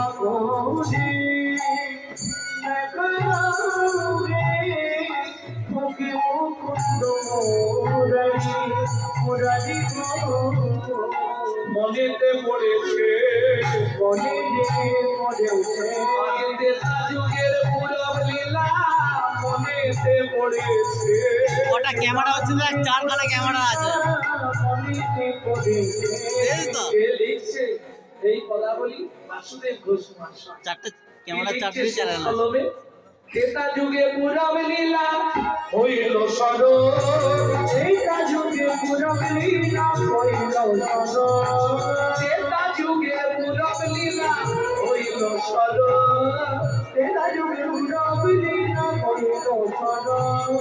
আপনি মুখে মুকুন্দ মুরারি মনেতে পড়েছে যুগের পুরব লীলা মনেতে পড়েছে। ওটা ক্যামেরা হচ্ছে না, চারখানা ক্যামেরা আছে। লিখছে এই পদাবলী বাসুদেব ঘোষ মহাশয়। চারটে ক্যামেরা, চারটে চ্যানেল আছে। ত্রেতা যুগে পুরব লীলা হইল সরল, ত্রেতা যুগে পুরব লীলা হইল সরল, ত্রেতা যুগে পুরব লীলা হইল সরল, ত্রেতা যুগে পুরব লীলা হইল সরল।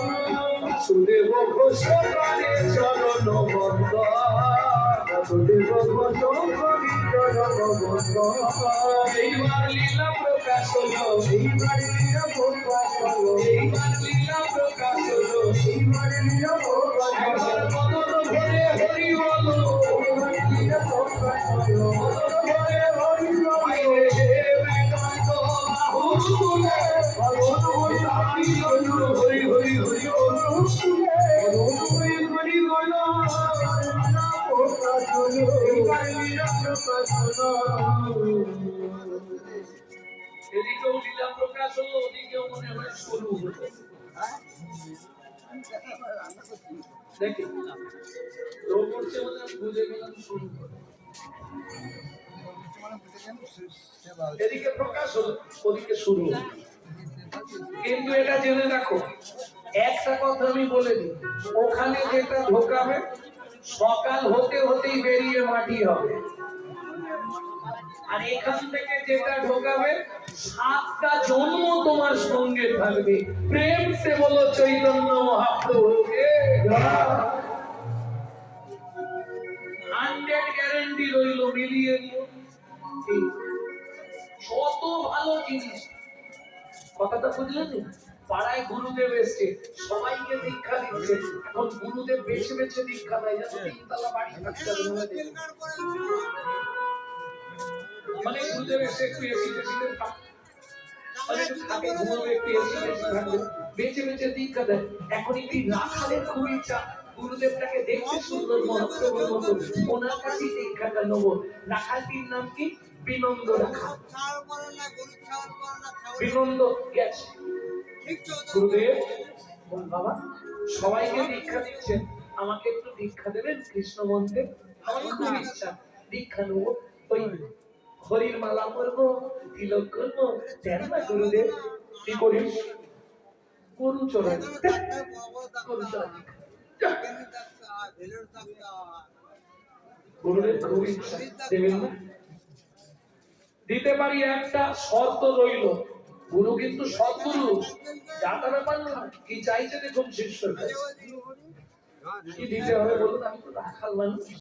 বাসুদেব ঘোষ প্রাণে চরণ বন্দন, বাসুদেব ঘোষ প্রাণে চরণ বন্দন। এইবার লীলা প্রকাশ হলো, এইবার লীলা প্রকাশ হলো, এইবার লীলা প্রকাশ হলো, এইবার লীলা প্রকাশ হলো। মদন ভরে হরি বলো, এইবার লীলা প্রকাশ হলো, মদন ভরে হরি বলো। বেদান্ত বাহু তুলে মদন ভরে হরি বলো, হরি হরি হরি বলো, মদন ভরে হরি বলো। প্রকাশ হলো, এইবার লীলা প্রকাশ হলো। এদিকেও লীলা প্রকাশ হলো, ওদিকেও মনে হয় শুরু হলো। দেখি লোক করছে মানে বুঝে গেলাম শুরু হলো। এদিকে প্রকাশ হলো, ওদিকে শুরু হলো। কিন্তু এটা জেনে রাখো, একটা কথা আমি বলে দিই, ওখানে যেটা ঢোকাবে সকাল হতে হতেই বেরিয়ে মাটি হবে, আর এখান থেকে যেটা ঢোকাবে 7টা জন্ম তোমার সঙ্গে থাকবে। প্রেম সে বলো চৈতন্য মহাপ্রভুকে 100 গ্যারান্টি রইল, মিলিয়ে নিও। কত ভালো জিনিস, কথাটা বুঝলেন? পাড়ায় গুরুদেব এসছে, সবাইকে দীক্ষা দিচ্ছে। এখন গুরুদেব বেছে বেছে দীক্ষা দেয়, যাতে 3 তলা বাড়ি থাকতে হবে। মানে গুরুদেব এসে একটু এসি টেসিতে থাকে, ঘুমাবে, একটু এসি টেসি থাকবে, বেছে বেছে দীক্ষা দেয়। এখন একটি রাখালের খুব ইচ্ছা গুরুদেবটাকে দেখতে সুন্দর মহাপ্রভুর মতো, ওনার কাছেই দীক্ষাটা নেবো। রাখালটির নাম কি? বিনন্দ রাখাল। বিনন্দ গেছে, গুরুদেব বাবা সবাইকে দীক্ষা দিচ্ছেন, আমাকে একটু দীক্ষা দেবেন কৃষ্ণ মন্ত্রে? আমার খুব ইচ্ছা দীক্ষা নেবো। ওই হরির মালা পরবো, তিলক করবো, দেন না গুরুদেব। কি করিস? গরু চড়াই, গরু চড়াই। গুরুদেব খুব ইচ্ছা, দেবেন না? দিতে পারি, একটা শর্ত রইল। গুরু কিন্তু সদ্গুরু, যাতা ব্যাপার না। কি চাইছে দেখুন শিষ্যের কাছে, কি দিতে হবে বলুন? আমি তো রাখাল মানুষ।